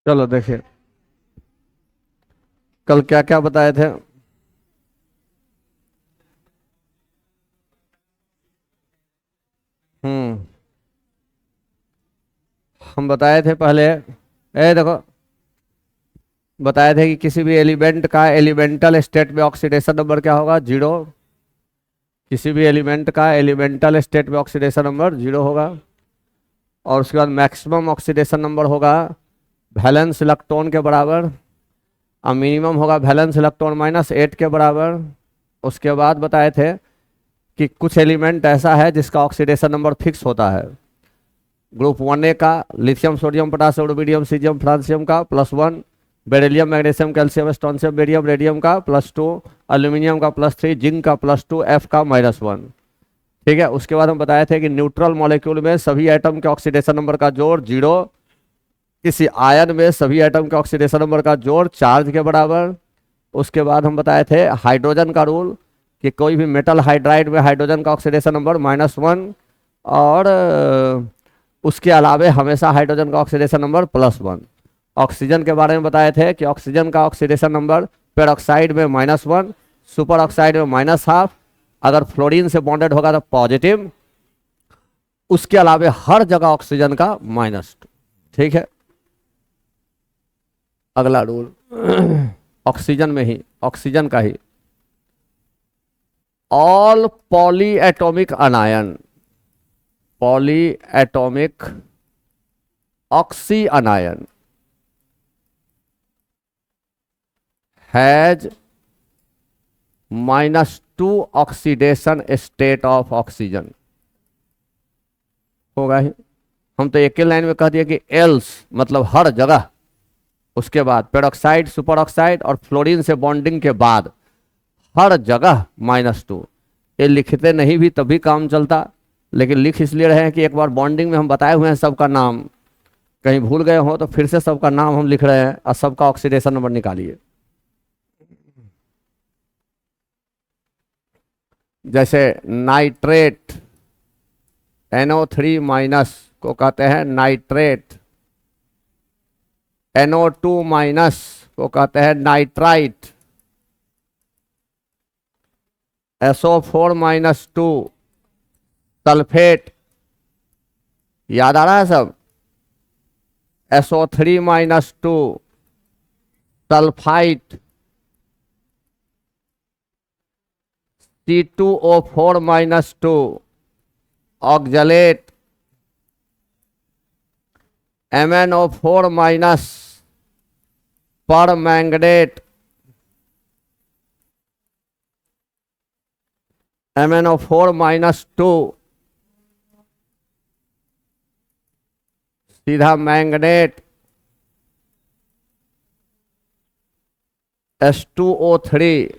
चलो देखिए, कल क्या क्या बताए थे। हम्म। हम बताए थे पहले, देखो, बताए थे कि किसी भी एलिमेंट का एलिमेंटल स्टेट में ऑक्सीडेशन नंबर क्या होगा, जीरो। किसी भी एलिमेंट का एलिमेंटल स्टेट में ऑक्सीडेशन नंबर जीरो होगा। और उसके बाद मैक्सिमम ऑक्सीडेशन नंबर होगा वैलेंस इलेक्ट्रॉन के बराबर, और मिनिमम होगा वैलेंस इलेक्ट्रॉन -8 के बराबर। उसके बाद बताए थे कि कुछ एलिमेंट ऐसा है जिसका ऑक्सीडेशन नंबर फिक्स होता है। ग्रुप 1A का lithium sodium potassium rubidium caesium francium का +1, beryllium magnesium calcium strontium barium radium का +2, एल्यूमिनियम का +3, जिंक का +2, एफ का -1। ठीक है। उसके बाद हम बताए थे कि न्यूट्रल मॉलिक्यूल में सभी एटम के ऑक्सीडेशन नंबर का जोड़ जीरो, किसी आयन में सभी एटम के ऑक्सीडेशन नंबर का जोड़ चार्ज के बराबर। उसके बाद हम बताए थे हाइड्रोजन का रूल, कि कोई भी मेटल हाइड्राइड में हाइड्रोजन का ऑक्सीडेशन नंबर -1, और उसके अलावे हमेशा हाइड्रोजन का ऑक्सीडेशन नंबर +1। ऑक्सीजन के बारे में बताए थे कि ऑक्सीजन का ऑक्सीडेशन नंबर पेरोक्साइड में -1, सुपर ऑक्साइड में -12, अगर फ्लोरीन से बॉन्डेड होगा तो पॉजिटिव, उसके अलावे हर जगह ऑक्सीजन का -2। ठीक है। अगला रूल ऑक्सीजन में ही, ऑक्सीजन का ही, all polyatomic anion, polyatomic oxyanion has -2 oxidation state of oxygen होगा ही। हम तो एक ही लाइन में कह दिए कि एल्स मतलब हर जगह। उसके बाद पेरोक्साइड, सुपर ऑक्साइड और फ्लोरीन से बॉन्डिंग के बाद हर जगह -2। ये लिखते नहीं भी तभी काम चलता, लेकिन लिख इसलिए रहे हैं कि एक बार बॉन्डिंग में हम बताए हुए हैं सबका नाम, कहीं भूल गए हो तो फिर से सबका नाम हम लिख रहे हैं और सबका ऑक्सीडेशन नंबर निकालिए। जैसे नाइट्रेट, NO3- को कहते हैं नाइट्रेट, NO2- को कहते हैं नाइट्राइट, SO4- सल्फेट। याद आ रहा है सब? SO3- sulphite, C2O4- oxalate, MnO4- permanganate, MnO4- सीधा manganate, H2O3-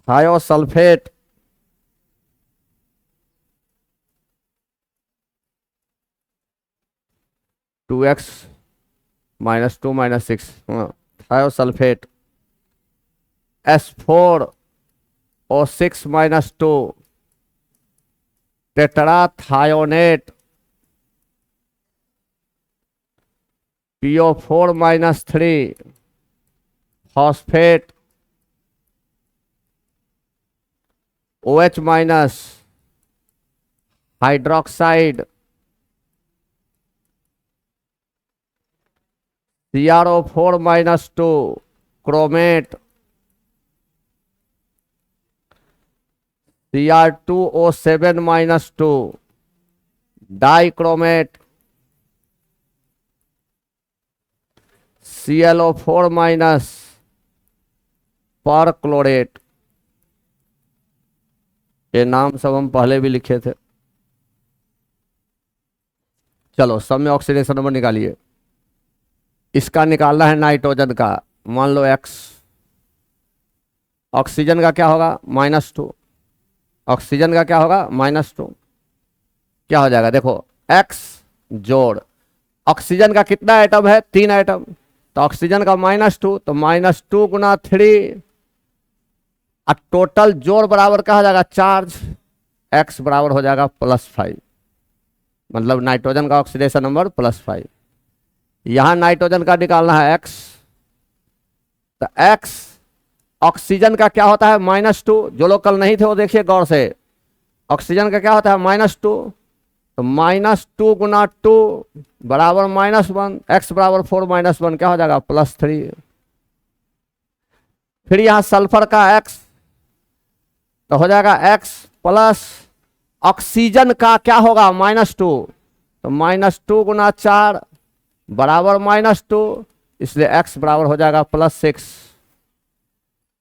thiosulphate, -2 thiosulphate, S4O6- tetrathionate, PO4- phosphate, OH- hydroxide, CrO4- chromate, Cr2O7- dichromate, ClO4- perchlorate. ये नाम सब हम पहले भी लिखे थे। चलो सब में ऑक्सीडेशन नंबर निकालिए। इसका निकालना है नाइट्रोजन का, मान लो X। ऑक्सीजन का क्या होगा, -2। ऑक्सीजन का क्या होगा, -2। क्या हो जाएगा देखो, X जोड़, ऑक्सीजन का कितना आइटम है, 3 आइटम, तो ऑक्सीजन का -2, तो -2 × 3, और टोटल जोड़ बराबर कहा जाएगा चार्ज, X बराबर हो जाएगा +5। मतलब नाइट्रोजन का ऑक्सीडेशन नंबर +5। यहां नाइट्रोजन का निकालना है x, तो x ऑक्सीजन का क्या होता है -2। जो लोग कल नहीं थे वो देखिए गौर से, ऑक्सीजन का क्या होता है -2, तो -2 गुना 2 बराबर -1, x बराबर 4 -1 क्या हो जाएगा +3। फिर यहां सल्फर का x तो हो जाएगा x प्लस ऑक्सीजन का क्या होगा -2, तो -2 गुना 4 बराबर -2, इसलिए x बराबर हो जाएगा +6।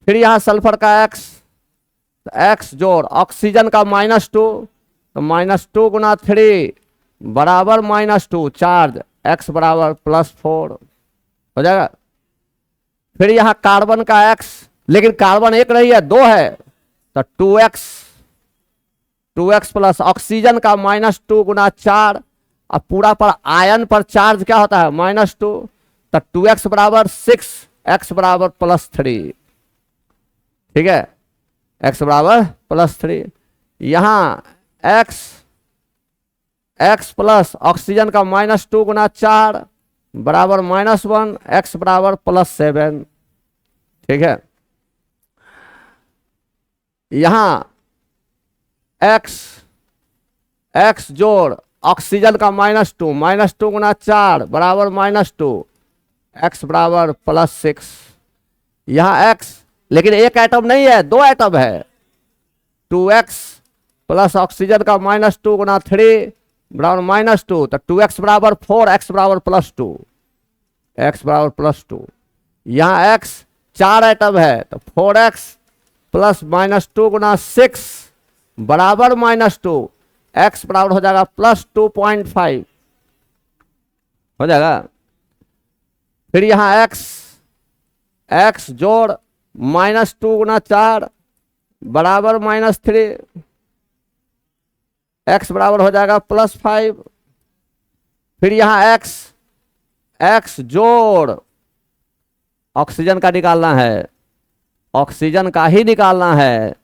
फिर यहां सल्फर का x, तो x जोड़ ऑक्सीजन का -2, तो -2 गुना 3 बराबर -2 चार्ज, x बराबर +4 हो जाएगा। फिर यहां कार्बन का x, लेकिन कार्बन एक नहीं है 2 है, तो 2x प्लस ऑक्सीजन का -2 गुना 4, अब पूरा पर आयन पर चार्ज क्या होता है -2, तो 2x बराबर 6, x बराबर +3। ठीक है, x बराबर +3। यहां x प्लस ऑक्सीजन का -2 गुना 4 बराबर -1, x बराबर +7। ठीक है, यहां x जोड़ ऑक्सीजन का -2 गुना 4 बराबर -2, x बराबर +6। यहां x, लेकिन एक एटम नहीं है 2 एटम है, 2x प्लस ऑक्सीजन का -2 गुना 3 बराबर -2, तो 2x बराबर 4, x बराबर +2, x बराबर +2। यहां x 4 एटम है, तो 4x प्लस -2 गुना 6 बराबर -2, x बराबर हो जाएगा +2.5 हो जाएगा। फिर यहां x जोड़ -2 गुना 4 बराबर -3, x बराबर हो जाएगा +5। फिर यहां x जोड़ ऑक्सीजन का निकालना है, ऑक्सीजन का ही निकालना है,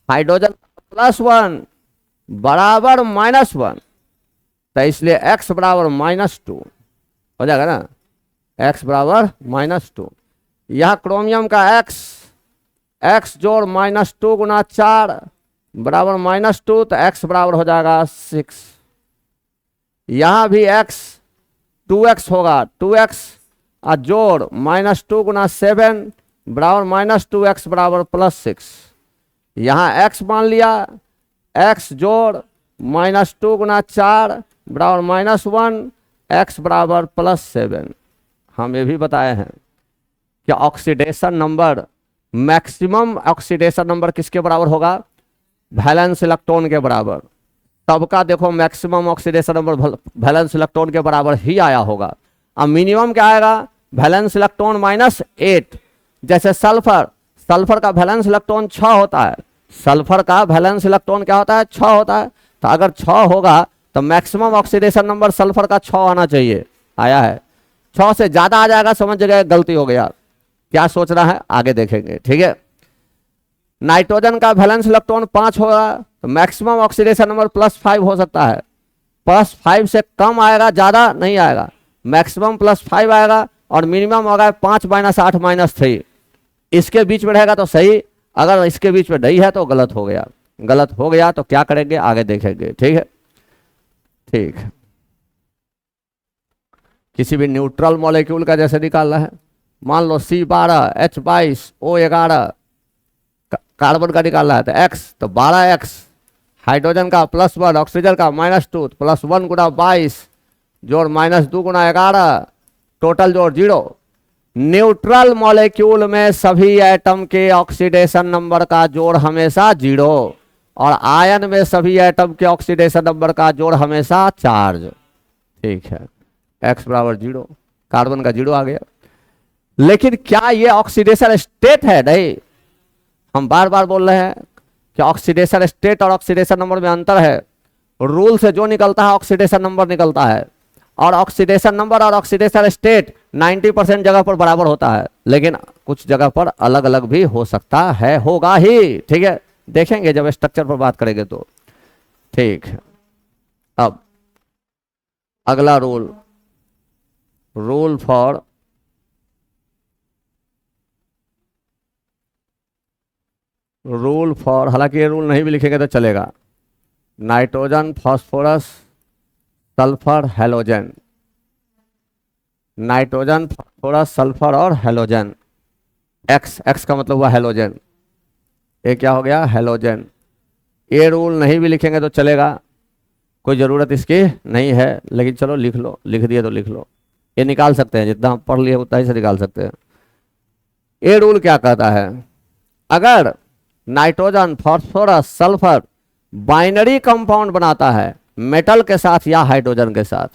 हाइड्रोजन +1 बराबर -1, तो इसलिए x बराबर -2 हो जाएगा ना, x बराबर -2। यह क्रोमियम का x जोड़ -2 गुना 4 बराबर -2, तो x बराबर हो जाएगा 6। यहां भी 2x होगा, 2x जोड़ -2 गुना 7 बराबर -2, x बराबर +6। यहां x मान लिया, x जोड़ -2 गुना 4 बराबर -1, x बराबर +7। हम ये भी बताए हैं कि oxidation number, maximum oxidation number किसके बराबर होगा, वैलेंस इलेक्ट्रॉन के बराबर। सबका देखो maximum oxidation number valence electron के बराबर ही आया होगा। अब मिनिमम क्या आएगा, वैलेंस इलेक्ट्रॉन -8। जैसे सल्फर का वैलेंस इलेक्ट्रॉन 6 होता है, सल्फर का वैलेंस इलेक्ट्रॉन क्या होता है 6 होता है, तो अगर 6 होगा तो मैक्सिमम ऑक्सीडेशन नंबर सल्फर का 6 आना चाहिए, आया है 6 से ज्यादा आ जाएगा समझ गए गलती हो गया, क्या सोच रहा है आगे देखेंगे। ठीक है, नाइट्रोजन का वैलेंस इलेक्ट्रॉन 5 होगा तो मैक्सिमम ऑक्सीडेशन नंबर +5 हो सकता है, +5 से कम आएगा, ज्यादा नहीं आएगा, मैक्सिमम +5 आएगा और मिनिमम होगा 5 -8 -3। इसके बीच में रहेगा तो सही, अगर इसके बीच में नहीं है तो गलत हो गया, गलत हो गया तो क्या करेंगे आगे देखेंगे। ठीक है, ठीक, किसी भी न्यूट्रल मॉलिक्यूल का जैसे निकालना है, मान लो C12 H22 O11 कार्बन का निकालना है, तो x तो 12x, हाइड्रोजन का +1 ऑक्सीजन का -2 +1 गुना 22 जोड़ -2 गुना 11 टोटल जोड़ 0। न्यूट्रल मॉलिक्यूल में सभी एटम के ऑक्सीडेशन नंबर का जोड़ हमेशा 0 और आयन में सभी एटम के ऑक्सीडेशन नंबर का जोड़ हमेशा चार्ज। ठीक है, x बराबर 0, कार्बन का 0 आ गया। लेकिन क्या ये ऑक्सीडेशन स्टेट है? नहीं, हम बार बार बोल रहे हैं कि ऑक्सीडेशन स्टेट और ऑक्सीडेशन नंबर में अंतर है। रूल से जो निकलता है ऑक्सीडेशन नंबर निकलता है, और ऑक्सीडेशन नंबर और ऑक्सीडेशन स्टेट 90% जगह पर बराबर होता है, लेकिन कुछ जगह पर अलग अलग भी हो सकता है, होगा ही। ठीक है, देखेंगे जब स्ट्रक्चर पर बात करेंगे तो। ठीक, अब अगला रूल, रूल फॉर हालांकि ये रूल नहीं भी लिखेंगे तो चलेगा। Nitrogen, phosphorus, sulphur, halogen, nitrogen, phosphorus, sulphur और हेलोजन। एक्स का मतलब हुआ हेलोजन, ये क्या हो गया, हेलोजन। ये रूल नहीं भी लिखेंगे तो चलेगा, कोई ज़रूरत इसकी नहीं है, लेकिन चलो लिख लो, लिख दिए तो लिख लो। ये निकाल सकते हैं, जितना हम पढ़ लिए उतना ही से निकाल सकते हैं। ये रूल क्या कहता है, अगर nitrogen, phosphorus, sulphur binary compound बनाता है मेटल के साथ या हाइड्रोजन के साथ,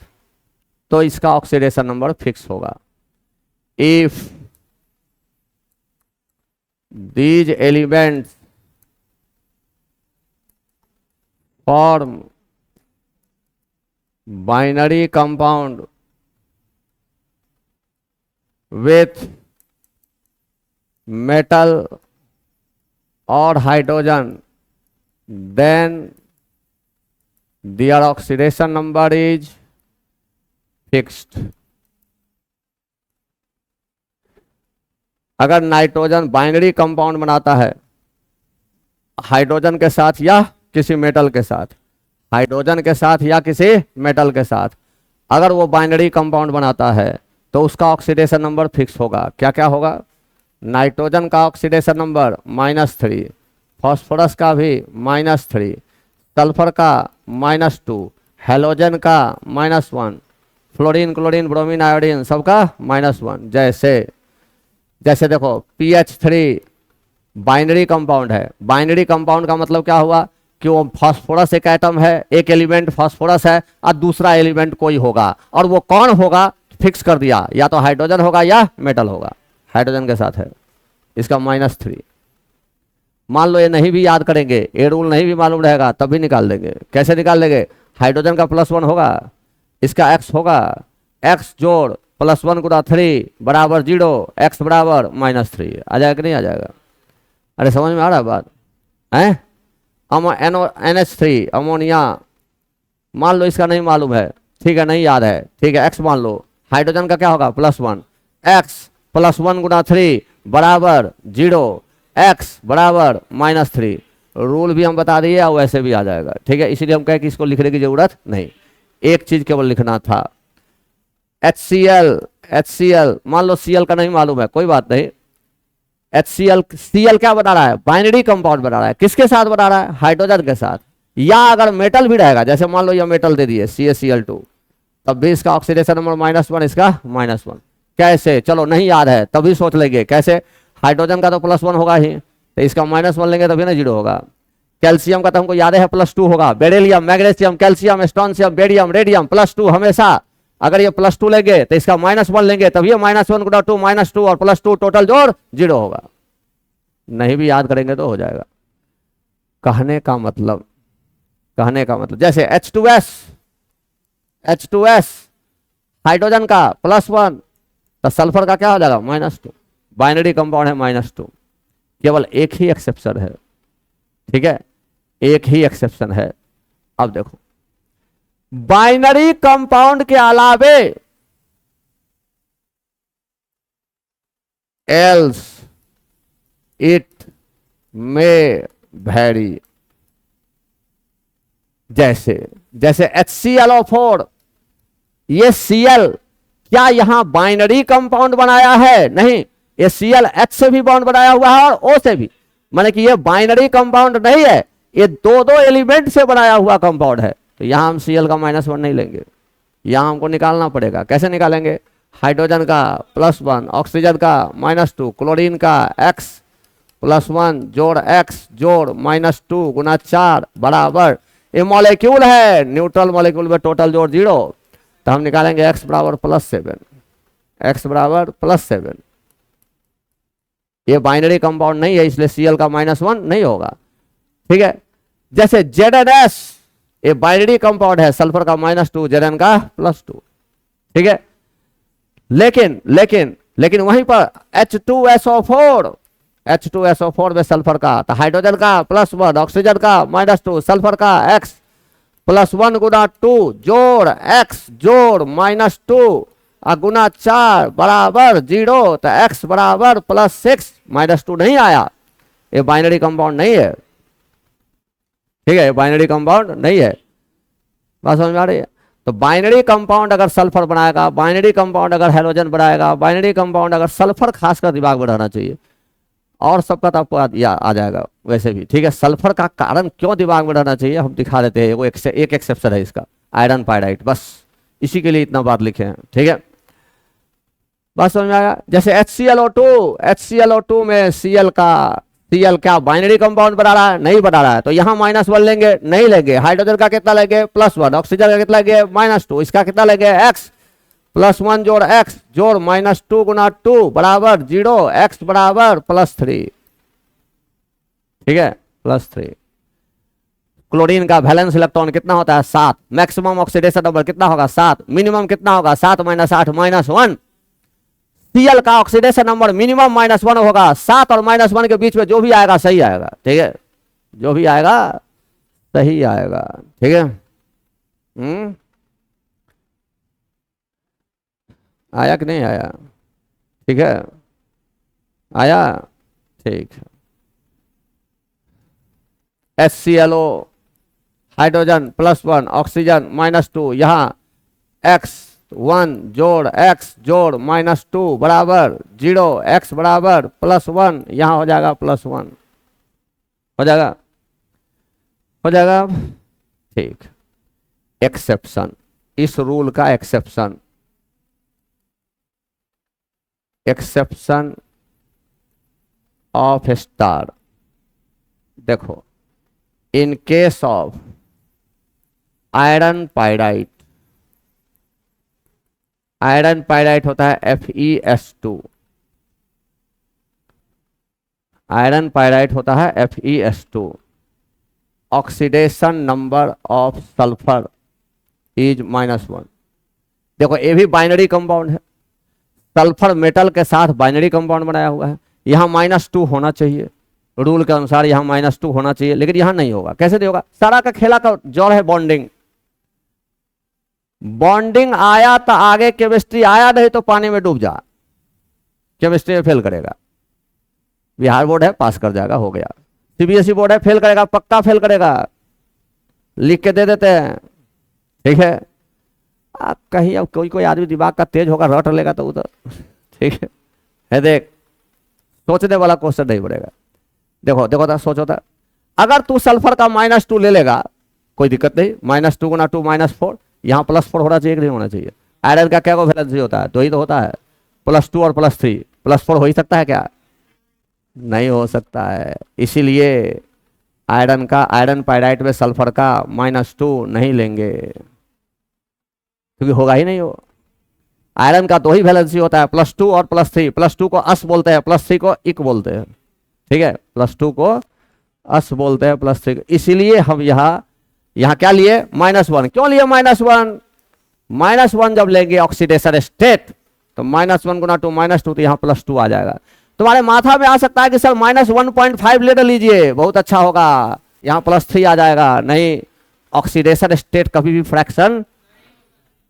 तो इसका ऑक्सीडेशन नंबर फिक्स होगा। If these elements form binary compound with metal और hydrogen, then their oxidation number is fixed। अगर नाइट्रोजन बाइनरी कंपाउंड बनाता है हाइड्रोजन के साथ या किसी मेटल के साथ, हाइड्रोजन के साथ या किसी मेटल के साथ, अगर वो बाइनरी कंपाउंड बनाता है तो उसका ऑक्सीडेशन नंबर फिक्स होगा। क्या क्या होगा, नाइट्रोजन का ऑक्सीडेशन नंबर -3, फास्फोरस का भी -3, सल्फर का -2, हेलोजन का -1, फ्लोरीन, क्लोरीन, ब्रोमीन, आयोडीन सबका -1। जैसे देखो PH3 बाइनरी कंपाउंड है। बाइनरी कंपाउंड का मतलब क्या हुआ कि वो फास्फोरस एक एटम है, एक एलिमेंट फास्फोरस है और दूसरा एलिमेंट कोई होगा, और वो कौन होगा फिक्स कर दिया, या तो हाइड्रोजन होगा या मेटल होगा। हाइड्रोजन के साथ है, इसका -3। मान लो ये नहीं भी याद करेंगे, ये रूल नहीं भी मालूम रहेगा, तब भी निकाल देंगे। कैसे निकाल देंगे, हाइड्रोजन का +1 होगा, इसका x होगा, x जोड़ +1 × 3 बराबर 0, x बराबर -3। आ जाएगा कि नहीं आ जाएगा? अरे समझ में आ रहा है बात है? NH3 अमोनिया, मान लो इसका नहीं मालूम है, ठीक है, नहीं याद है, ठीक है, x मान लो। हाइड्रोजन का क्या होगा, +1, x +1 × 3 बराबर 0, x बराबर -3। रूल भी हम बता दिए और वैसे भी आ जाएगा, ठीक है। इसीलिए हम कहें कि इसको लिखने की जरूरत नहीं, एक चीज केवल लिखना था। HCl मान लो Cl का नहीं मालूम है, कोई बात नहीं। Cl क्या बता रहा है, बाइनरी कंपाउंड बता रहा है, किसके साथ बता रहा है, हाइड्रोजन के साथ। या अगर मेटल भी रहेगा, जैसे मान लो ये मेटल दे दिए CaCl2, तब भी इसका ऑक्सीडेशन नंबर -1, इसका -1। कैसे, चलो नहीं याद है तभी सोच लेंगे कैसे। हाइड्रोजन का तो +1 होगा ही, तो इसका -1 लेंगे तभी ना 0 होगा। कैल्शियम का तो हमको याद है +2 होगा। Beryllium, magnesium, calcium, strontium, barium, radium +2 हमेशा। अगर ये +2 लेंगे तो इसका -1 लेंगे, तभी -1 × 2 -2 और +2 टोटल जोड़ 0 होगा। नहीं भी याद करेंगे तो हो जाएगा। कहने का मतलब जैसे H2S हाइड्रोजन का +1, तो सल्फर का क्या हो जाएगा, -2। बाइनरी कंपाउंड है -2। केवल एक ही एक्सेप्शन है, ठीक है, एक ही एक्सेप्शन है। अब देखो, बाइनरी कंपाउंड के अलावे एल्स इट में वेरी, जैसे HClO4, ये Cl क्या यहां बाइनरी कंपाउंड बनाया है, नहीं, ये Cl H से भी बॉन्ड बनाया हुआ है और O से भी, माने कि ये बाइनरी कंपाउंड नहीं है, ये दो एलिमेंट से बनाया हुआ कंपाउंड है। तो यहां हम Cl का -1 नहीं लेंगे, यहां हमको निकालना पड़ेगा। कैसे निकालेंगे, हाइड्रोजन का +1, ऑक्सीजन का -2, क्लोरीन का x +1 जोड़ x जोड़ -2 × 4 बराबर, ये मॉलिक्यूल है, न्यूट्रल मॉलिक्यूल में टोटल जोड़ 0, तो हम निकालेंगे x बराबर +7, x बराबर +7। ये बाइनरी कंपाउंड नहीं है, इसलिए Cl का -1 नहीं होगा, ठीक है। जैसे ZnS, ये बाइनरी कंपाउंड है, सल्फर का -2, Zn का +2, ठीक है। लेकिन वहीं पर H2SO4 में सल्फर का, तो हाइड्रोजन का +1, ऑक्सीजन का -2, सल्फर का x +1 गुना 2 जोड़ x जोड़ -2 गुना 4 बराबर 0, तो x बराबर +6 -2 नहीं आया। ये बाइनरी कंपाउंड नहीं है, ठीक है, ये बाइनरी कंपाउंड नहीं है। बात समझ में आ रही है? तो बाइनरी कंपाउंड अगर सल्फर बनाएगा, बाइनरी कंपाउंड अगर हेलोजन बनाएगा, बाइनरी कंपाउंड अगर सल्फर, खासकर दिमाग में रहना चाहिए, और सबका तो आपको आ जाएगा वैसे भी, ठीक है। सल्फर का कारण क्यों दिमाग में रहना चाहिए हम दिखा देते हैं, वो एक एक्सेप्शन है इसका, आयरन पाइराइट, बस इसी के लिए इतना बात लिखे हैं, ठीक है। बात समझ में आया? जैसे HClO2 में Cl क्या बाइनरी कंपाउंड बना रहा है? नहीं बना रहा है, तो यहाँ -1 लेंगे, नहीं लेंगे। हाइड्रोजन का कितना लेंगे? +1। ऑक्सीजन का कितना लेंगे? -2। इसका कितना लेंगे? x +1 जोड़ x जोड़ -2 गुना 2 बराबर 0, x बराबर +3, ठीक है, +3। क्लोरीन का वैलेंस इलेक्ट्रॉन कितना होता है? 7। मैक्सिमम ऑक्सीडेशन नंबर कितना होगा? 7। मिनिमम कितना होगा? 7 - 8 -1। Cl का ऑक्सीडेशन नंबर मिनिमम -1 होगा। 7 और -1 के बीच में जो भी आएगा सही आएगा, ठीक है, जो भी आएगा सही आएगा, ठीक है। आया कि नहीं आया? ठीक है, आया, ठीक है। HClO हाइड्रोजन +1 ऑक्सीजन -2, यहाँ x1 जोड़ x जोड़ -2 बराबर 0, x बराबर +1, यहाँ हो जाएगा +1, हो जाएगा, हो जाएगा, ठीक। एक्सेप्शन, इस रूल का एक्सेप्शन, एक्सेप्शन ऑफ स्टार, देखो, in case of iron pyrite, iron pyrite होता है FeS2, आयरन पाइराइट होता है FeS2। Oxidation number of sulphur is -1। देखो ये भी बाइनरी कंपाउंड है, सल्फर मेटल के साथ बाइनरी कंपाउंड बनाया हुआ है, यहाँ -2 होना चाहिए, रूल के अनुसार यहाँ -2 होना चाहिए, लेकिन यहाँ नहीं होगा। कैसे नहीं होगा? सारा का खेला का जड़ है बॉन्डिंग। बॉन्डिंग आया तो आगे केमिस्ट्री आया, नहीं तो पानी में डूब जा, केमिस्ट्री में फेल करेगा। बिहार बोर्ड है पास कर जाएगा, हो गया। CBSE बोर्ड है फेल करेगा, पक्का फेल करेगा, लिख के दे देते हैं, ठीक है। कहीं अब कोई आदमी दिमाग का तेज होगा, रट लेगा तो उधर, ठीक है। देख, सोचने वाला क्वेश्चन नहीं पड़ेगा। देखो देखो था, सोचो था, अगर तू सल्फर का -2 ले लेगा कोई दिक्कत नहीं, -2 गुना 2 -4, यहाँ +4 होना चाहिए कि नहीं होना चाहिए? आयरन का क्या वैलेंसी होता है? 2 ही तो होता है, +2 और +3, +4 हो ही सकता है क्या? नहीं हो सकता है। इसीलिए आयरन का, आयरन पाइराइट में सल्फर का -2 नहीं लेंगे, क्योंकि होगा ही नहीं। हो आयरन का 2 ही वैलेंसी होता है, +2 और +3। +2 को अस बोलते हैं, +3 को इक बोलते हैं, ठीक है, +2 को अस बोलते हैं, +3 को। इसीलिए हम यहाँ क्या लिए? -1। क्यों लिए -1? -1 जब लेंगे ऑक्सीडेशन स्टेट, तो -1 गुना 2 -2, तो यहाँ +2 आ जाएगा। तुम्हारे माथा में आ सकता है कि सर -1.5 लीटर लीजिए, बहुत अच्छा होगा, यहाँ +3 आ जाएगा। नहीं, ऑक्सीडेशन स्टेट कभी भी फ्रैक्शन,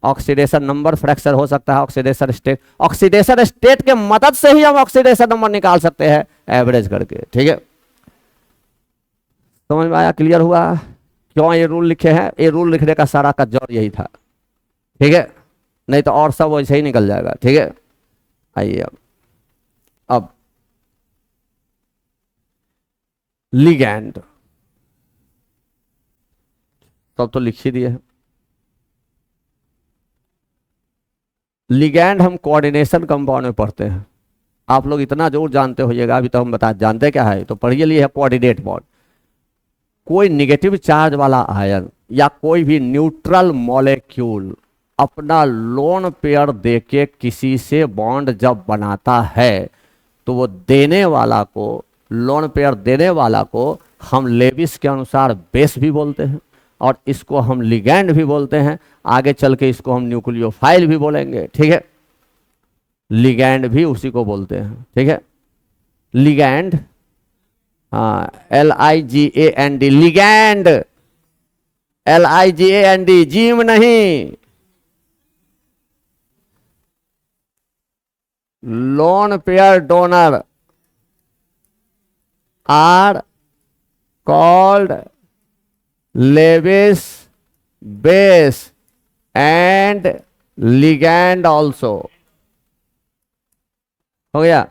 ऑक्सीडेशन नंबर फ्रैक्शन हो सकता है, ऑक्सीडेशन स्टेट के मदद से ही हम ऑक्सीडेशन नंबर निकाल सकते हैं एवरेज करके, ठीक है। समझ में आया? क्लियर हुआ क्यों ये रूल लिखे हैं? ये रूल लिखने का सारा का जड़ यही था, ठीक है, नहीं तो और सब वैसे ही निकल जाएगा, ठीक है। आइए अब लिगैंड, तब तो लिख ही दिए हैं। लिगैंड हम कोऑर्डिनेशन कंपाउंड में पढ़ते हैं, आप लोग इतना जरूर जानते होइएगा, अभी तो हम जानते क्या है, तो पढ़िए लिए है कोऑर्डिनेट बॉन्ड। कोई निगेटिव चार्ज वाला आयन या कोई भी न्यूट्रल मॉलिक्यूल अपना लोन पेयर देके किसी से बॉन्ड जब बनाता है, तो वो देने वाला को, लोन पेयर देने वाला को हम लेविस के अनुसार बेस भी बोलते हैं, और इसको हम लिगैंड भी बोलते हैं। आगे चल के इसको हम न्यूक्लियोफाइल भी बोलेंगे, ठीक है। लिगैंड भी उसी को बोलते हैं, ठीक है। लिगैंड, हाँ, LIGAND, लिगैंड, LIGAND, जिम नहीं, lone pair donor are called Lewis base and ligand also. हो गया।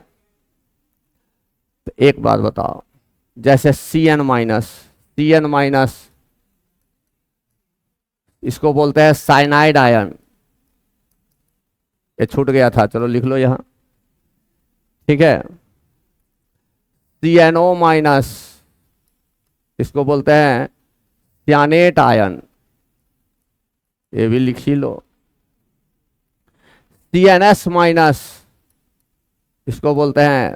तो एक बात बताओ, जैसे CN माइनस इसको बोलते हैं साइनाइड आयन, ये छूट गया था, चलो लिख लो यहां, ठीक है। CNO माइनस इसको बोलते हैं सियानेट आयन, ये भी लिख ही लो। CNS माइनस इसको बोलते हैं,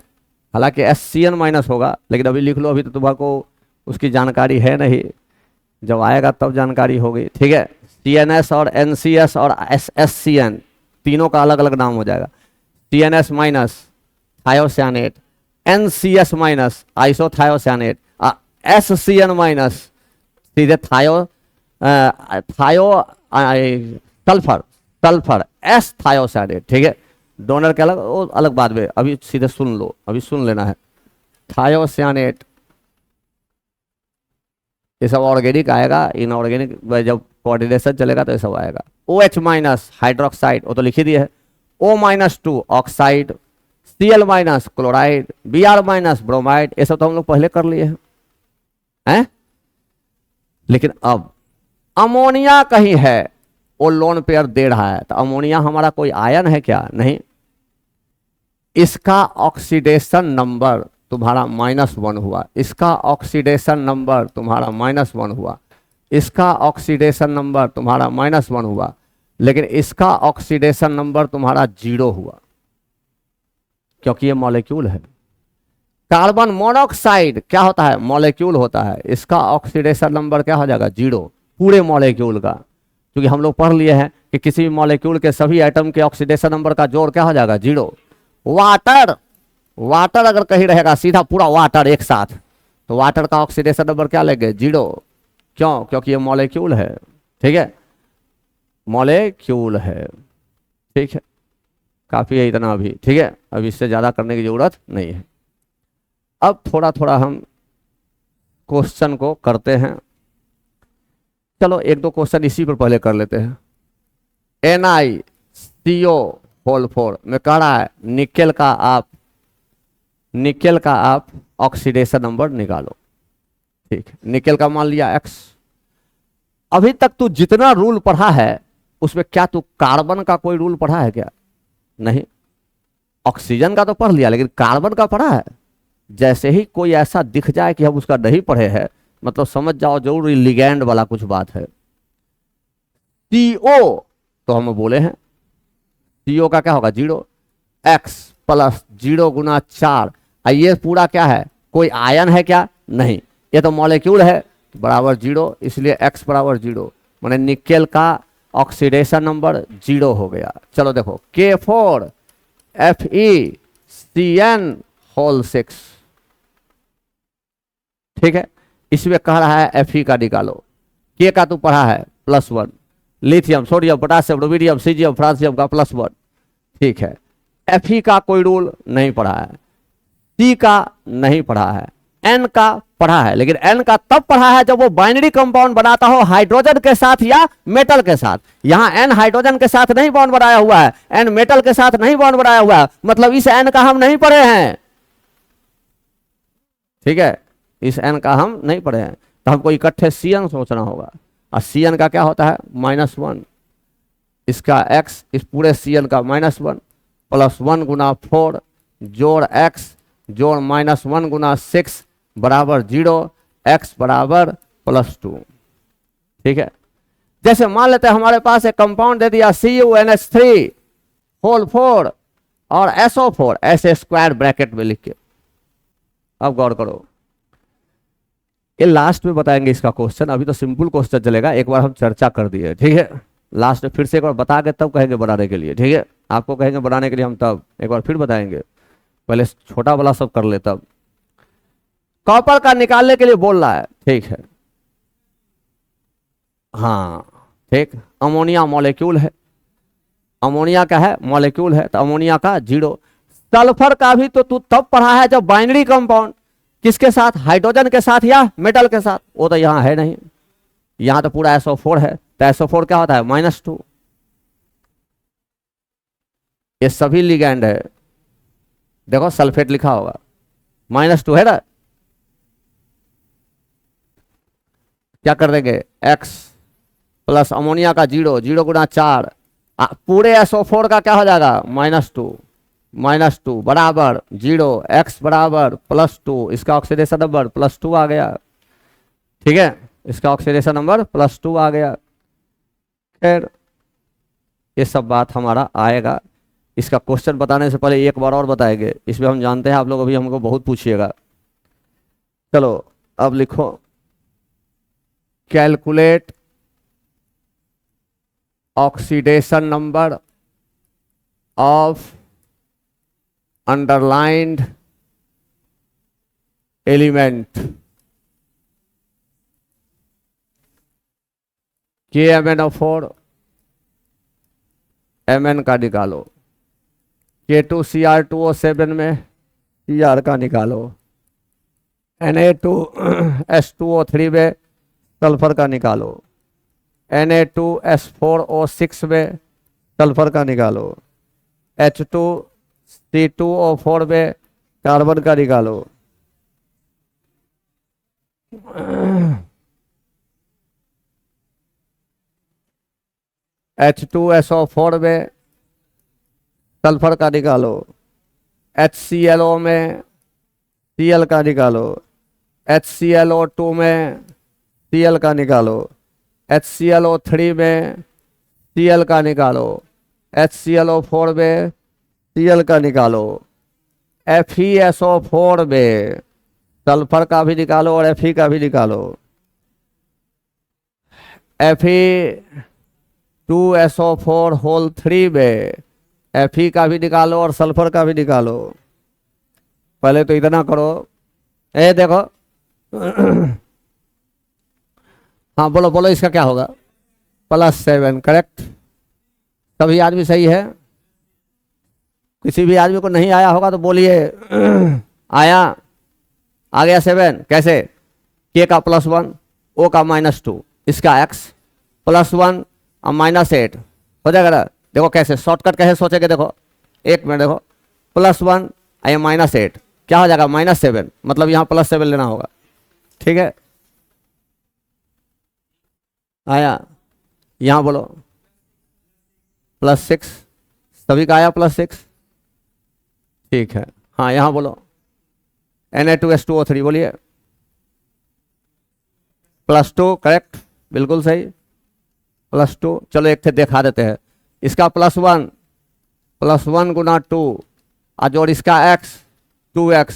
हालांकि SCN माइनस होगा, लेकिन अभी लिख लो, अभी तो तुम्हारे उसकी जानकारी है नहीं, जब आएगा तब जानकारी होगी, ठीक है। CNS और NCS और SCN तीनों का अलग अलग नाम हो जाएगा। CNS minus thiocyanate, NCS minus isothiocyanate, SCN minus सीधे सल्फर एस थायोसियानेट, ठीक है। डोनर के अलग, वो अलग बात में, अभी सीधे सुन लो, अभी सुन लेना है। थायोसियानेट ये सब ऑर्गेनिक आएगा, इनऑर्गेनिक जब कोऑर्डिनेशन चलेगा तो ये सब आएगा। OH माइनस हाइड्रोक्साइड, वो तो लिख ही दिया है। O-2 oxide, Cl minus chloride, Br minus bromide, ये सब तो हम लोग पहले कर लिए हैं। लेकिन अब अमोनिया कहीं है, वो लोन पेयर दे रहा है, तो अमोनिया हमारा कोई आयन है क्या? नहीं। इसका ऑक्सीडेशन नंबर तुम्हारा -1 हुआ, इसका ऑक्सीडेशन नंबर तुम्हारा -1 हुआ, इसका ऑक्सीडेशन नंबर तुम्हारा -1 हुआ, लेकिन इसका ऑक्सीडेशन नंबर तुम्हारा 0 हुआ, क्योंकि ये मॉलिक्यूल है। कार्बन मोनोऑक्साइड क्या होता है? मॉलिक्यूल होता है, इसका ऑक्सीडेशन नंबर क्या हो जाएगा? 0, पूरे मॉलिक्यूल का। क्योंकि हम लोग पढ़ लिए हैं कि किसी भी मॉलिक्यूल के सभी एटम के ऑक्सीडेशन नंबर का जोड़ क्या हो जाएगा? 0। वाटर अगर कहीं रहेगा सीधा पूरा वाटर एक साथ, तो वाटर का ऑक्सीडेशन नंबर क्या लेंगे? 0। क्यों? क्योंकि ये मॉलिक्यूल है, ठीक है, मॉलिक्यूल है, ठीक है। काफी है इतना अभी, ठीक है, अब इससे ज्यादा करने की जरूरत नहीं है। अब थोड़ा थोड़ा हम क्वेश्चन को करते हैं। चलो 1-2 क्वेश्चन इसी पर पहले कर लेते हैं। NiCO4 में कह रहा है निकेल का आप ऑक्सीडेशन नंबर निकालो, ठीक है। निकेल का मान लिया X। अभी तक तू जितना रूल पढ़ा है उसमें क्या तू कार्बन का कोई रूल पढ़ा है क्या? नहीं। ऑक्सीजन का तो पढ़ लिया, लेकिन कार्बन का पढ़ा है? जैसे ही कोई ऐसा दिख जाए कि हम उसका नहीं पढ़े हैं, मतलब समझ जाओ जरूर लिगैंड वाला कुछ बात है। CO तो हम बोले हैं, CO का क्या होगा? 0। X प्लस 0 गुना 4, ये पूरा क्या है? कोई आयन है क्या? नहीं, ये तो मॉलिक्यूल है, बराबर 0, इसलिए X बराबर 0, माने निकेल का ऑक्सीडेशन नंबर 0 हो गया। चलो देखो, K4FeCN6, ठीक है। इसमें कह रहा है Fe का निकालो। K का तो पढ़ा है +1, lithium, sodium, potassium, rubidium, caesium, francium का +1, ठीक है। Fe का कोई रूल नहीं पढ़ा है, C का नहीं पढ़ा है, N का पढ़ा है, लेकिन N का तब पढ़ा है जब वो बाइनरी कंपाउंड बनाता हो हाइड्रोजन के साथ या मेटल के साथ। यहां N हाइड्रोजन के साथ नहीं बॉन्ड बनाया हुआ है, N मेटल के साथ नहीं बॉन्ड बनाया हुआ है, मतलब इस N का हम नहीं पढ़े हैं, ठीक है, इस N का हम नहीं पढ़े हैं। तो हमको इकट्ठे CN सोचना होगा, और CN का क्या होता है? -1, इसका X इस पूरे CN का -1 प्लस 1 गुना 4 जोड़ X जोड़ -1 गुना 6 बराबर 0, X बराबर +2, ठीक है। जैसे मान लेते हैं हमारे पास एक कंपाउंड दे दिया CuNH3 और SO4 ऐसे स्क्वायर ब्रैकेट में लिख के। अब गौर करो, ये लास्ट में बताएंगे इसका क्वेश्चन, अभी तो सिंपल क्वेश्चन चलेगा, एक बार हम चर्चा कर दिए, ठीक है। लास्ट में फिर से एक बार बता के तब कहेंगे बनाने के लिए, ठीक है। आपको कहेंगे बनाने के लिए, हम तब एक बार फिर बताएंगे, पहले छोटा वाला सब कर ले तब। कॉपर का निकालने के लिए बोल रहा है, ठीक है। हाँ ठीक, अमोनिया मॉलिक्यूल है, अमोनिया का है मॉलिक्यूल है, तो अमोनिया का जीरो। सल्फर का भी तो तू तब पढ़ा है जब बाइनरी कंपाउंड, किसके साथ, हाइड्रोजन के साथ या मेटल के साथ, वो तो यहाँ है नहीं, यहाँ तो पूरा SO4 है, तो SO4 क्या होता है -2। ये सभी लिगैंड है, देखो सल्फेट लिखा होगा, -2 है ना, क्या कर देंगे x प्लस अमोनिया का जीरो, 0 गुना 4, पूरे SO4 का क्या हो जाएगा -2 बराबर 0, x बराबर +2, इसका ऑक्सीडेशन नंबर +2 आ गया, ठीक है, इसका ऑक्सीडेशन नंबर +2 आ गया। खैर ये सब बात हमारा आएगा, इसका क्वेश्चन बताने से पहले एक बार और बताएंगे, इसमें हम जानते हैं आप लोग अभी हमको बहुत पूछिएगा। चलो अब लिखो, calculate oxidation number of underlined element KMnO4 Mn का निकालो, K2Cr2O7 में Cr का निकालो, Na2S2O3 में सल्फर का निकालो, Na2S4O6 में सल्फर का निकालो, H2C2O4 में कार्बन का निकालो, H2SO4 में सल्फर का निकालो, HClO में Cl का निकालो, HClO2 में Cl का निकालो, HClO3 में Cl का निकालो, HClO4 में Cl का निकालो, FeSO4 में सल्फर का भी निकालो और Fe का भी निकालो, Fe2SO4 होल 3 में Fe का भी निकालो और सल्फर का भी निकालो। पहले तो इतना करो, देखो हाँ बोलो बोलो, इसका क्या होगा, +7, करेक्ट, सभी आदमी सही है, किसी भी आदमी को नहीं आया होगा तो बोलिए आया, आ गया 7, कैसे, K का +1, O का -2, इसका x +1 और -8 हो जाएगा ना, देखो कैसे शॉर्टकट कैसे सोचेंगे, देखो 1 मिनट, देखो +1 या -8 क्या हो जाएगा -7, मतलब यहाँ +7 लेना होगा, ठीक है, आया, यहाँ बोलो +6, सभी का आया +6, ठीक है, हाँ यहाँ बोलो Na2S2O3 बोलिए +2, करेक्ट, बिल्कुल सही, +2, चलो एक थे दिखा देते हैं, इसका +1 गुना 2 और इसका x 2x,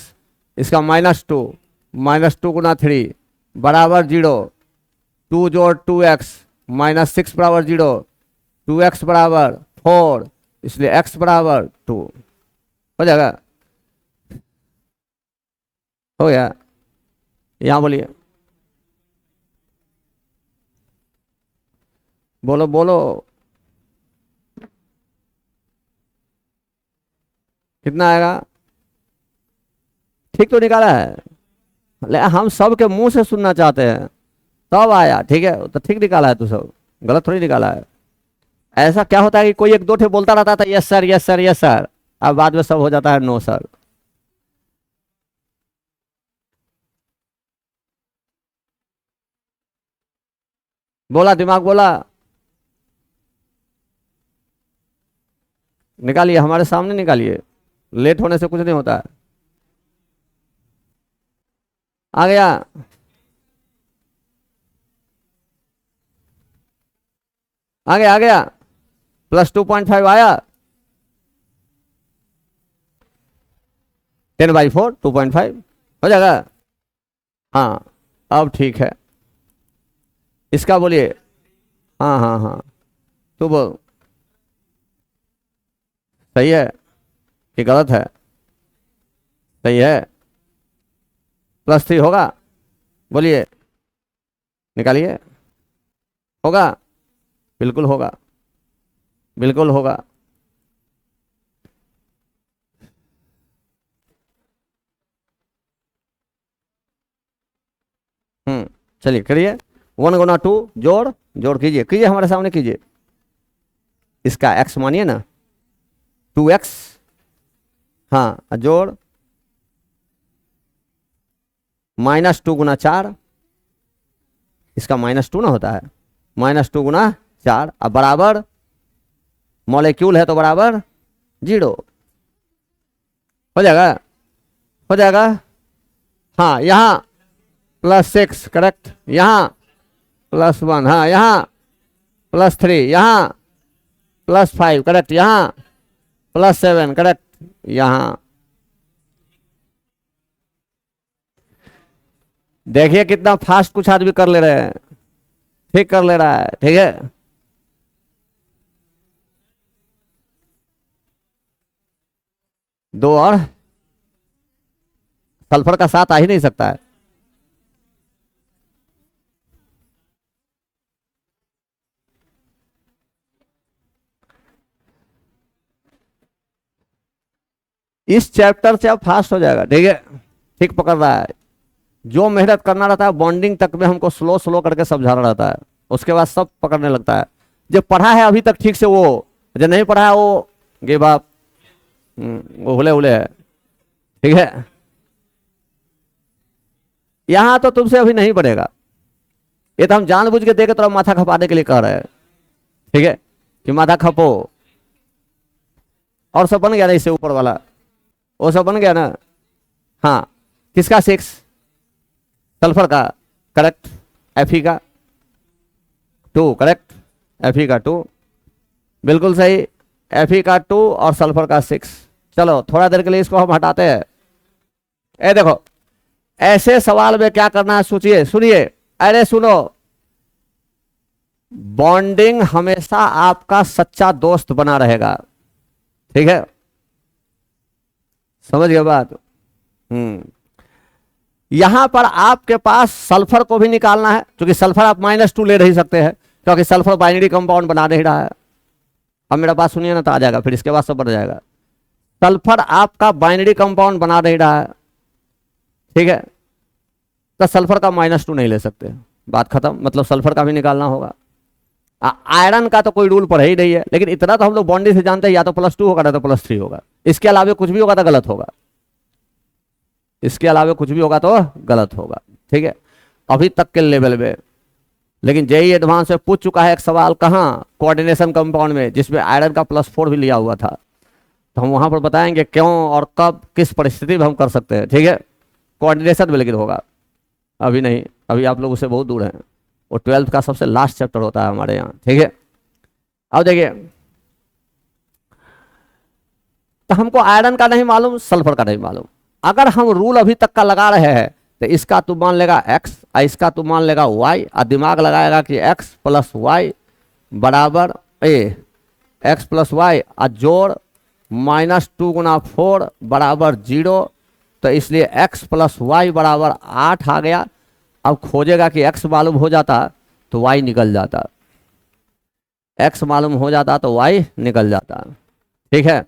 इसका -2 गुना 3 बराबर 0, 2 जोड़ 2x -6 बराबर 0, 2x बराबर 4, इसलिए x बराबर 2 हो जाएगा, हो गया, यहाँ बोलिए, बोलो बोलो, कितना आएगा, ठीक तो निकाला है, हम सब के मुंह से सुनना चाहते हैं, तब आया, ठीक है, तो ठीक निकाला है, तू सब गलत थोड़ी निकाला है। ऐसा क्या होता है कि कोई 1 2 ठे बोलता रहता था yes sir yes sir yes sir, अब बाद में सब हो जाता है नो सर। बोला दिमाग बोला, निकालिए, हमारे सामने निकालिए, लेट होने से कुछ नहीं होता है, आ गया, आ गया, आ गया, +2.5 आया, 10/4 2.5 हो जाएगा, हाँ अब ठीक है, इसका बोलिए, हाँ हाँ हाँ, तो बोल सही है कि गलत है, सही है, +3 होगा, बोलिए, निकालिए, होगा, बिल्कुल होगा, बिल्कुल होगा। चलिए करिए, 1 गुना 2, जोड़ जोड़ कीजिए, कीजिए हमारे सामने कीजिए। इसका x मानिए ना, 2x, हाँ जोड़ -2 गुना 4, इसका -2 ना होता है, -2 गुना 4, अब बराबर मॉलिक्यूल है तो बराबर 0 हो जाएगा, हो जाएगा। हाँ यहाँ +6 करेक्ट, यहाँ +1, हाँ यहाँ +3, यहाँ +5 करेक्ट, यहाँ +7 करेक्ट, यहाँ देखिए कितना फास्ट कुछ आदमी कर ले रहे हैं, ठीक कर ले रहा है, ठीक है। दो और सल्फर का साथ आ ही नहीं सकता है। इस चैप्टर से अब फास्ट हो जाएगा, ठीक है, ठीक पकड़ रहा है। जो मेहनत करना रहता है बॉन्डिंग तक में हमको स्लो स्लो करके समझाना रहता है, उसके बाद सब पकड़ने लगता है। जो पढ़ा है अभी तक ठीक से वो, जो नहीं पढ़ा है वो गिव अप, वो हुले हुले है, ठीक है। यहां तो तुमसे अभी नहीं पड़ेगा, ये तो हम जानबूझ के देखे तो माथा खपाने के लिए कह रहे हैं, ठीक है, कि माथा खपो। और सब बन गया ना, इससे ऊपर वाला वो सब बन गया ना। हाँ किसका 6, सल्फर का करेक्ट, Fe का 2 करेक्ट, Fe का 2 बिल्कुल सही, Fe का 2 और सल्फर का 6। चलो थोड़ा देर के लिए इसको हम हटाते हैं। ए देखो ऐसे सवाल में क्या करना है सोचिए, सुनिए, अरे सुनो, बॉन्डिंग हमेशा आपका सच्चा दोस्त बना रहेगा, ठीक है, समझ गए बात। यहां पर आपके पास सल्फर को भी निकालना है, क्योंकि सल्फर आप -2 ले नहीं सकते हैं, क्योंकि सल्फर बाइनरी कंपाउंड बना नहीं रहा है। अब मेरा बात सुनिए ना तो आ जाएगा, फिर इसके बाद सब बढ़ जाएगा। सल्फर आपका बाइनरी कंपाउंड बना नहीं रहा है, ठीक है, तो सल्फर का -2 नहीं ले सकते, बात खत्म। मतलब सल्फर का भी निकालना होगा। आयरन का तो कोई रूल पढ़े ही नहीं है, लेकिन इतना तो हम लोग बॉन्डी से जानते हैं, या तो +2 होगा ना तो +3 होगा, इसके अलावा कुछ भी होगा तो गलत होगा, इसके अलावा कुछ भी होगा तो गलत होगा, ठीक है, अभी तक के लेवल में। लेकिन जेई एडवांस में पूछ चुका है एक सवाल, कहाँ, कोऑर्डिनेशन कंपाउंड में, जिसमें आयरन का +4 भी लिया हुआ था, तो हम वहां पर बताएंगे क्यों और कब किस परिस्थिति में हम कर सकते हैं, ठीक है, कोऑर्डिनेशन में लेकिन होगा, अभी नहीं, अभी आप लोग उससे बहुत दूर हैं। वो 12th का सबसे लास्ट चैप्टर होता है हमारे यहाँ, ठीक है। अब देखिए, तो हमको आयरन का नहीं मालूम, सल्फर का नहीं मालूम, अगर हम रूल अभी तक का लगा रहे हैं तो इसका तू मान लेगा x और इसका तू मान लेगा y, और दिमाग लगाएगा कि x + y बराबर x + y और जोड़ -2 गुना 4 बराबर 0, तो इसलिए x + y बराबर 8 आ गया। अब खोजेगा कि x मालूम हो जाता तो y निकल जाता, x मालूम हो जाता तो y निकल जाता, ठीक है।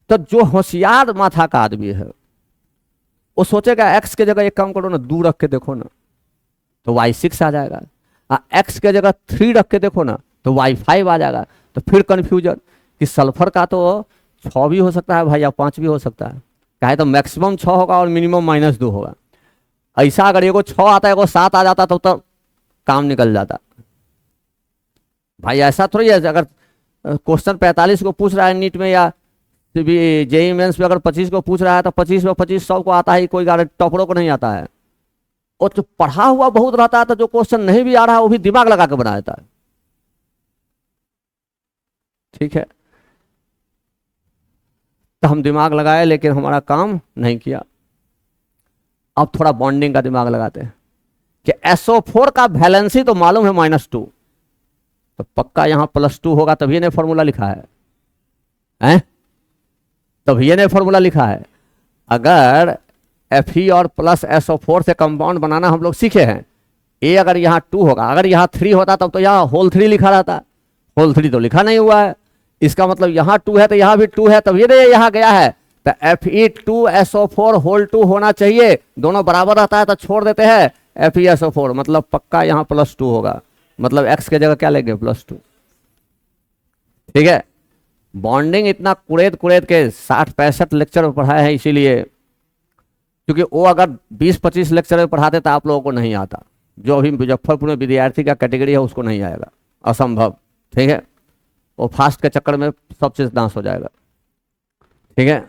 तो जो होशियार माथा का आदमी है वो सोचेगा x के जगह एक काम करो ना, 2 रख के देखो ना तो y6 आ जाएगा, x के जगह 3 रख के देखो ना तो y5 आ जाएगा। तो फिर कंफ्यूजन कि सल्फर का तो 6 भी हो सकता है भाई, या 5 भी हो सकता है, कहे तो मैक्सिमम 6 होगा और मिनिमम -2 होगा। ऐसा अगर एगो 6 आता है एगो 7 आ जाता तो काम निकल जाता भाई। ऐसा थोड़ी है, अगर क्वेश्चन 45 को पूछ रहा है नीट में या जेई मेंस में, अगर 25 को पूछ रहा है तो 25 में 25 100 को आता है, कोई टॉपरों को नहीं आता है। और जो पढ़ा हुआ बहुत रहता है तो जो क्वेश्चन नहीं भी आ रहा है वो भी दिमाग लगा के बना देता है, ठीक है। तो हम दिमाग लगाए लेकिन हमारा काम नहीं किया। अब थोड़ा बॉन्डिंग का दिमाग लगाते हैं कि SO4 का वैलेंसी तो मालूम है -2, तो पक्का यहां +2 होगा, तभी ने फॉर्मूला लिखा है, हैं? तभी ने फॉर्मूला लिखा है। अगर Fe और +SO4 से कंपाउंड बनाना हम लोग सीखे हैं, ए अगर यहाँ 2 होगा, अगर यहाँ 3 होता तब तो यहाँ होल 3 लिखा रहता, होल 3 तो लिखा नहीं हुआ है। इसका मतलब यहाँ 2 है तो यहाँ भी 2 है, तब ये यहाँ गया है। तो Fe2SO4 होल 2 होना चाहिए, दोनों बराबर रहता है तो छोड़ देते हैं FeSO4, मतलब पक्का यहाँ +2 होगा, मतलब x के जगह क्या लेंगे +2। ठीक है, बॉन्डिंग इतना कुरेद कुरेद के 60-65 लेक्चर में पढ़ाए हैं, इसीलिए क्योंकि वो अगर 20-25 लेक्चर में पढ़ाते तो आप लोगों को नहीं आता। जो अभी मुजफ्फरपुर में विद्यार्थी का कैटेगरी है उसको नहीं आएगा, असंभव। ठीक है, वो फास्ट के चक्कर में सब चीज़ नाश हो जाएगा। ठीक है,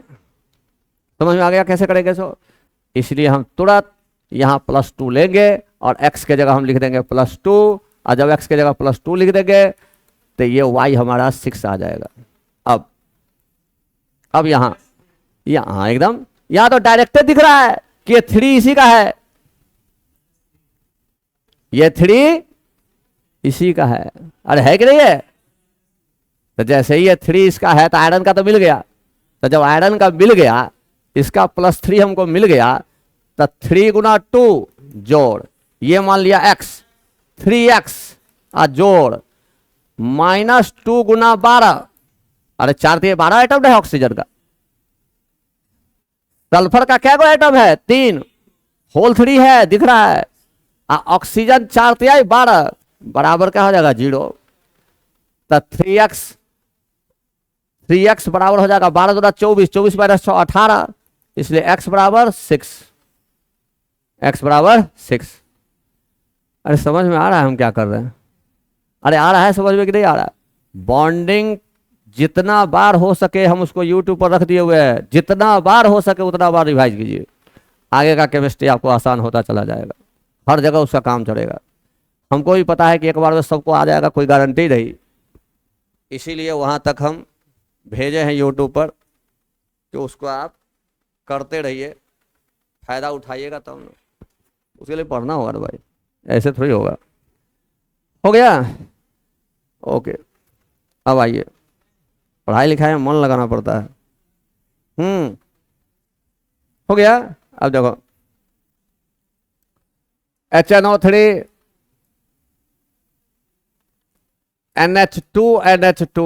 समझ में आ गया कैसे करेंगे सो। इसलिए हम तुरंत यहाँ +2 लेंगे और x के जगह हम लिख देंगे +2, और जब x के जगह +2 लिख देंगे तो ये y हमारा 6 आ जाएगा। अब यहाँ एकदम यहाँ तो डायरेक्ट दिख रहा है कि ये 3 इसी का है, ये 3 इसी का है। अरे है कि नहीं है? तो जैसे ही ये 3 इसका है तो आयरन का तो मिल गया, तो जब आयरन का मिल गया, इसका +3 हमको मिल गया, तो 3 × 2 जोड़, ये मान लिया x, 3x जोड़ -2 × 12, अरे 4 तो 12 एटम है ऑक्सीजन का। सल्फर का क्या गो एटम है? 3, होल 3 है दिख रहा है, ऑक्सीजन 4 तो 12, बराबर क्या हो जाएगा 0। तो 3x बराबर हो जाएगा 12 × 24, 24 - 6 18, इसलिए x बराबर 6, x बराबर 6। अरे समझ में आ रहा है हम क्या कर रहे हैं? अरे आ रहा है समझ में कि नहीं आ रहा है? बॉन्डिंग जितना बार हो सके हम उसको यूट्यूब पर रख दिए हुए हैं, जितना बार हो सके उतना बार रिवाइज कीजिए, आगे का केमिस्ट्री आपको आसान होता चला जाएगा, हर जगह उसका काम चलेगा। हमको भी पता है कि एक बार में सबको आ जाएगा, कोई गारंटी नहीं, इसीलिए वहाँ तक हम भेजे हैं यूट्यूब पर, तो उसको आप करते रहिए, फायदा उठाइएगा तब ना, उसके लिए पढ़ना होगा ना भाई, ऐसे थोड़ी होगा। हो गया? ओके, अब आइए, पढ़ाई लिखाई में मन लगाना पड़ता है। हो गया। अब देखो HNO3 NH2 NH2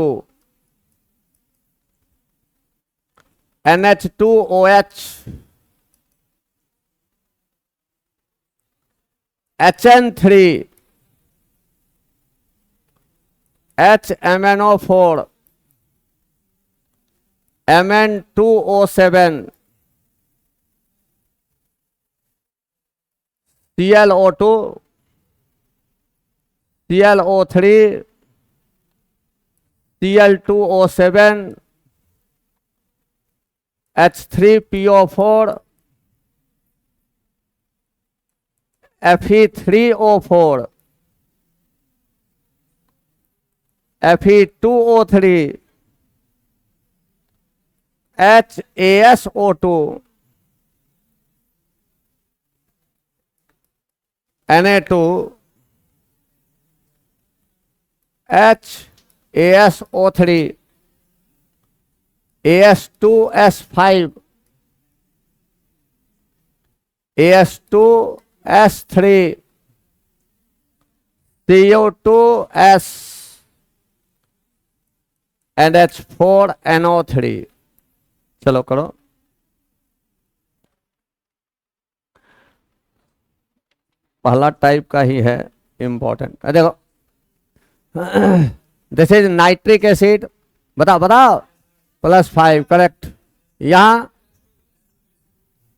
NH2OH HN3 HMNO4 Mn2O7 ClO2 ClO3 Cl2O7 H3PO4 Fe3O4 Fe2O3 HASO2 Na2 HASO3 AS2S5 AS2S3 CO2S NH4NO3। चलो करो। पहला टाइप का ही है इंपॉर्टेंट। देखो दिस इज नाइट्रिक एसिड, बताओ बताओ, +5 करेक्ट। यहां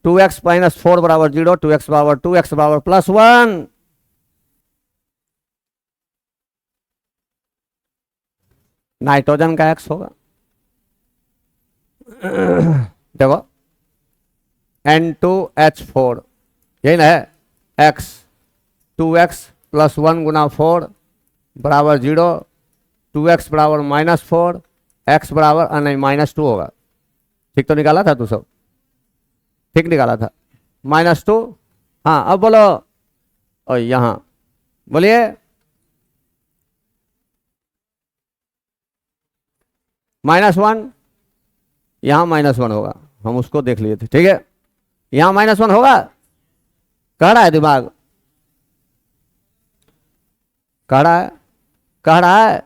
2x - 4 = 0, 2x = 2x = +1। नाइट्रोजन का x होगा। देखो N2H4 यही ना है, x 2x + 1 × 4 = 0, 2x = -4, x बराबर नहीं -2 होगा। ठीक तो निकाला था तू सब? ठीक निकाला था, -2। हाँ अब बोलो, और यहां बोलिए -1, यहां -1 होगा, हम उसको देख लिए थे। ठीक है, यहां -1 होगा, कह रहा है दिमाग। कह रहा है, कह रहा है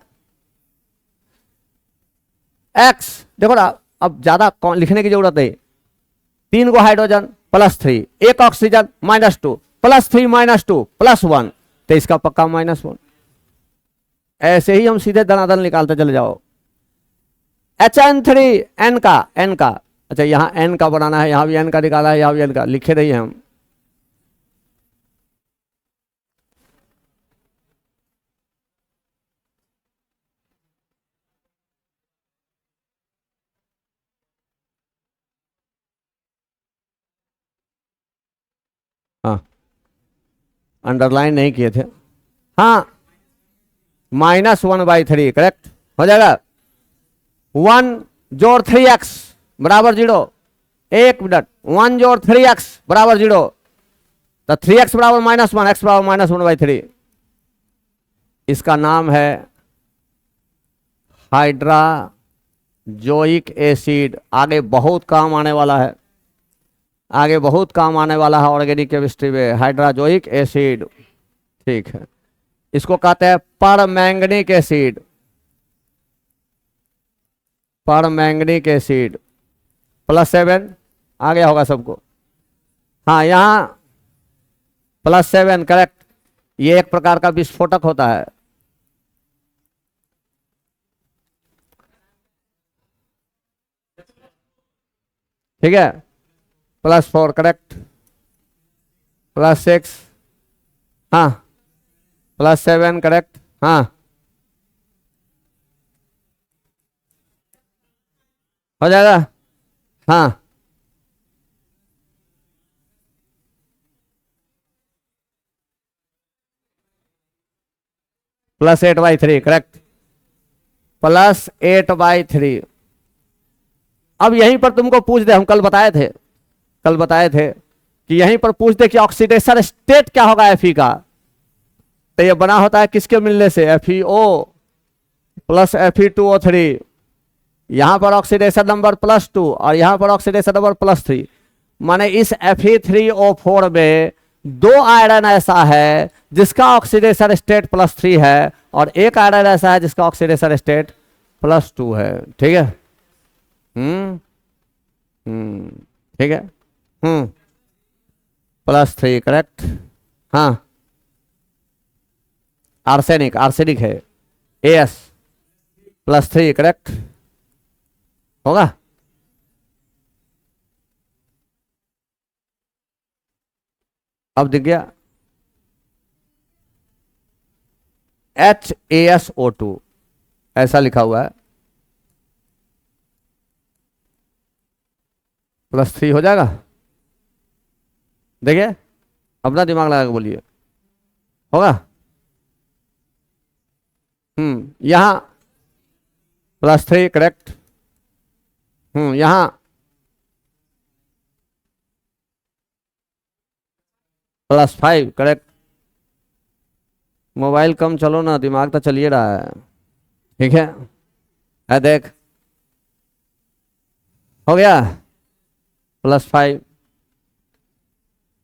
एक्स। देखो ना, अब ज्यादा लिखने की जरूरत नहीं। 3 गो हाइड्रोजन +3, 1 ऑक्सीजन -2, +3 -2 +1, तो इसका पक्का -1। ऐसे ही हम सीधे धनाधन निकालते चले जाओ। HN3 N का, अच्छा यहां N का बनाना है, यहां भी N का निकाला है, यहां भी N का लिखे नहीं हम। हाँ, अंडरलाइन नहीं किए थे। हाँ, -1/3 करेक्ट हो जाएगा। 1 जोड़ 3x बराबर 0। 1 मिनट, 1 जोड़ 3x बराबर 0, तो 3x बराबर -1, x बराबर -1/3। इसका नाम है हाइड्राजोइक एसिड। आगे बहुत काम आने वाला है, आगे बहुत काम आने वाला है ऑर्गेनिक केमिस्ट्री में, हाइड्राजोइक एसिड। ठीक है, इसको कहते हैं परमैंगनिक एसिड, परमैंगनिक एसिड। +7 आ गया होगा सबको। हाँ, यहां +7 करेक्ट। ये एक प्रकार का विस्फोटक होता है। ठीक है, +4 करेक्ट, +6, हाँ, +7 करेक्ट, हाँ, हो जाएगा। हाँ, +8/3 करेक्ट, +8/3। अब यहीं पर तुमको पूछ दे, हम कल बताए थे, कल बताए थे कि यहीं पर पूछ दे कि ऑक्सीडेशन स्टेट क्या होगा Fe का, तो ये बना होता है किसके मिलने से, FeO + Fe2O3। यहां पर ऑक्सीडेशन नंबर +2 और यहां पर ऑक्सीडेशन नंबर +3। माने इस Fe3O4 में 2 आयरन ऐसा है जिसका ऑक्सीडेशन स्टेट +3 है, और एक आयरन ऐसा है जिसका ऑक्सीडेशन स्टेट +2 है। ठीक है, ठीक है, +3 करेक्ट। हाँ, आर्सेनिक, आर्सेनिक है, AS +3 करेक्ट होगा। अब दिख गया, HASO2 ऐसा लिखा हुआ है, +3 हो जाएगा। देखिए, अपना दिमाग लगा के बोलिए, होगा। यहां +3 करेक्ट, यहां +5 करेक्ट। मोबाइल कम चलो ना, दिमाग तो चलिए रहा है। ठीक है, देख हो गया, +5।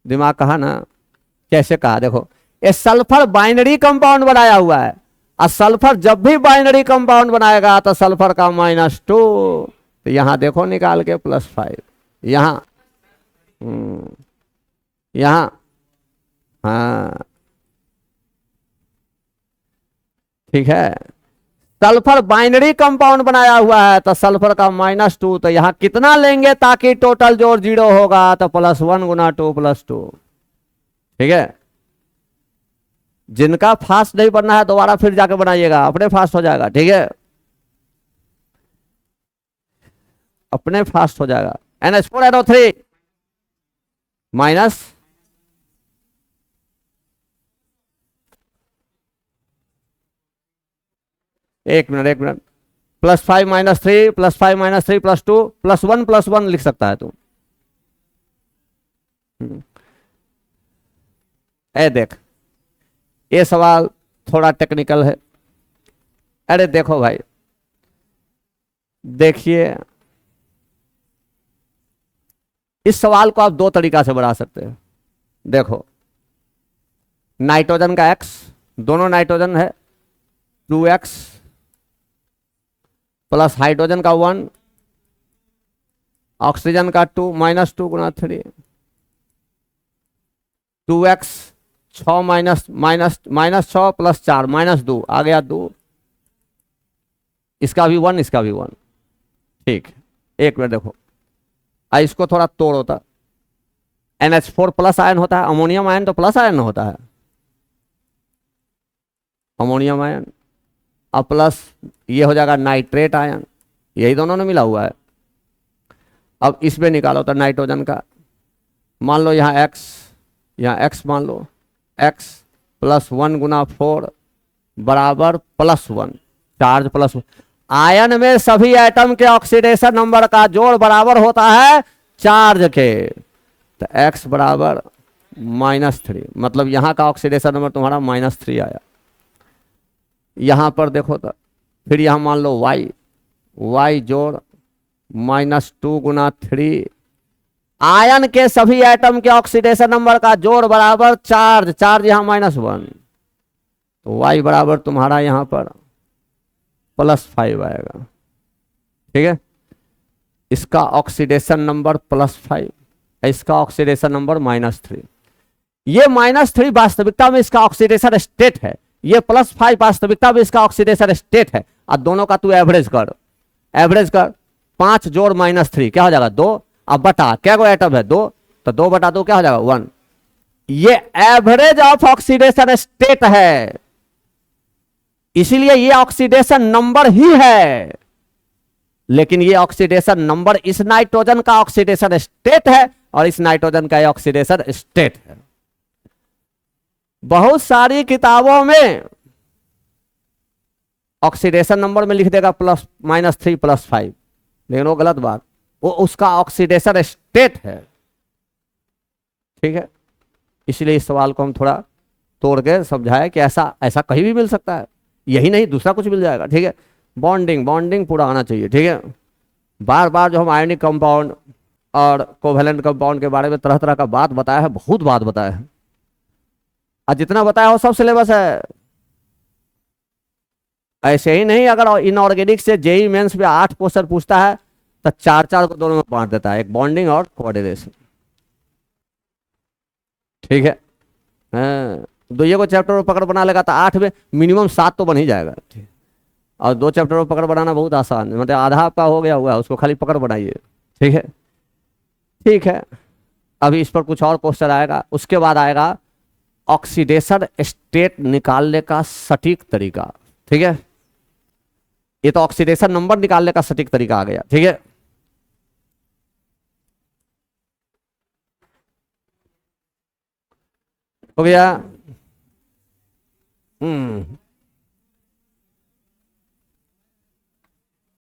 दिमाग कहा ना, कैसे कहा, देखो ये सल्फर बाइनरी कंपाउंड बनाया हुआ है, और सल्फर जब भी बाइनरी कंपाउंड बनाएगा तो सल्फर का -2, तो यहां देखो निकाल के +5। यहां यहां हाँ, ठीक है, सल्फर बाइनरी कंपाउंड बनाया हुआ है तो सल्फर का -2, तो यहां कितना लेंगे ताकि टोटल जोड़ 0 होगा, तो +1 × 2 + 2। ठीक है, जिनका फास्ट नहीं बनना है दोबारा फिर जाके बनाइएगा, अपने फास्ट हो जाएगा। ठीक है, अपने फास्ट हो जाएगा। NH4NO3 माइनस, एक मिनट एक मिनट, +5 -3 +5 -3 +2 +1 +1 लिख सकता है तू। ए देख, ये सवाल थोड़ा टेक्निकल है। अरे देखो भाई, देखिए इस सवाल को आप 2 तरीका से बना सकते हैं। देखो, नाइट्रोजन का X दोनों नाइट्रोजन है, 2x प्लस हाइड्रोजन का 1, ऑक्सीजन का 2 माइनस 2 गुना 3, 2x 6 minus minus minus 6 plus 4 minus 2 आ गया 2, इसका भी 1 इसका भी 1। ठीक, एक मिनट देखो, इसको थोड़ा तोड़ होता, NH4 प्लस आयन होता है, अमोनियम आयन तो प्लस आयन होता है, अमोनियम आयन, अब प्लस ये हो जाएगा नाइट्रेट आयन, यही दोनों ने मिला हुआ है। अब इसमें निकालो तो नाइट्रोजन का, मान लो यहाँ x, यहाँ x मान लो, x प्लस 1 गुना 4 बराबर प्लस 1, चार्ज प्लस 1। आयन में सभी एटम के ऑक्सीडेशन नंबर का जोड़ बराबर होता है चार्ज के, तो x बराबर -3, मतलब यहां का ऑक्सीडेशन नंबर तुम्हारा -3 आया। यहां पर देखो तो फिर यहां मान लो y जोड़ -2 गुना 3, आयन के सभी एटम के ऑक्सीडेशन नंबर का जोड़ बराबर चार्ज, चार्ज यहां -1, तो y बराबर तुम्हारा यहां पर +5 आएगा। ठीक है, इसका ऑक्सीडेशन नंबर +5, इसका ऑक्सीडेशन नंबर -3। ये -3 वास्तविकता में इसका ऑक्सीडेशन स्टेट है, ये +5 वास्तविकता में इसका ऑक्सीडेशन स्टेट है। और दोनों का तू एवरेज कर, एवरेज कर, 5 जोड़ -3 क्या हो जाएगा 2, अब बटा क्या को एटम है 2, तो 2 बटा 2 क्या हो जाएगा 1। ये एवरेज ऑफ ऑक्सीडेशन स्टेट है, इसीलिए ये ऑक्सीडेशन नंबर ही है, लेकिन ये ऑक्सीडेशन नंबर इस नाइट्रोजन का ऑक्सीडेशन स्टेट है और इस नाइट्रोजन का ऑक्सीडेशन स्टेट है। बहुत सारी किताबों में ऑक्सीडेशन नंबर में लिख देगा +3 +5, लेकिन वो गलत बात, वो उसका ऑक्सीडेशन स्टेट है। ठीक है, इसलिए इस सवाल को हम थोड़ा तोड़ के समझाए कि ऐसा ऐसा कहीं भी मिल सकता है, यही नहीं दूसरा कुछ मिल जाएगा। ठीक है, बॉन्डिंग बॉन्डिंग पूरा आना चाहिए। ठीक है, बार बार जो हम आयनिक कंपाउंड और कोवेलेंट कंपाउंड के बारे में तरह तरह का बात बताया है, बहुत बात बताया है, और जितना बताया हो सब सिलेबस है। ऐसे ही नहीं, अगर इनऑर्गेनिक से जेई मेंस में 8 क्वेश्चन पूछता है तो 4 को दोनों में बांट देता है, एक बॉन्डिंग और कोऑर्डिनेशन। ठीक है, दो को चैप्टर में पकड़ बना लेगा तो 8 में मिनिमम 7 तो बन ही जाएगा। और 2 चैप्टर में पकड़ बनाना बहुत आसान है, मतलब आधा आपका हो गया हुआ है, उसको खाली पकड़ बनाइए। ठीक है, ठीक है, अभी इस पर कुछ और क्वेश्चन आएगा, उसके बाद आएगा ऑक्सीडेशन स्टेट निकालने का सटीक तरीका। ठीक है, ये तो ऑक्सीडेशन नंबर निकालने का सटीक तरीका आ गया। ठीक है, हो गया।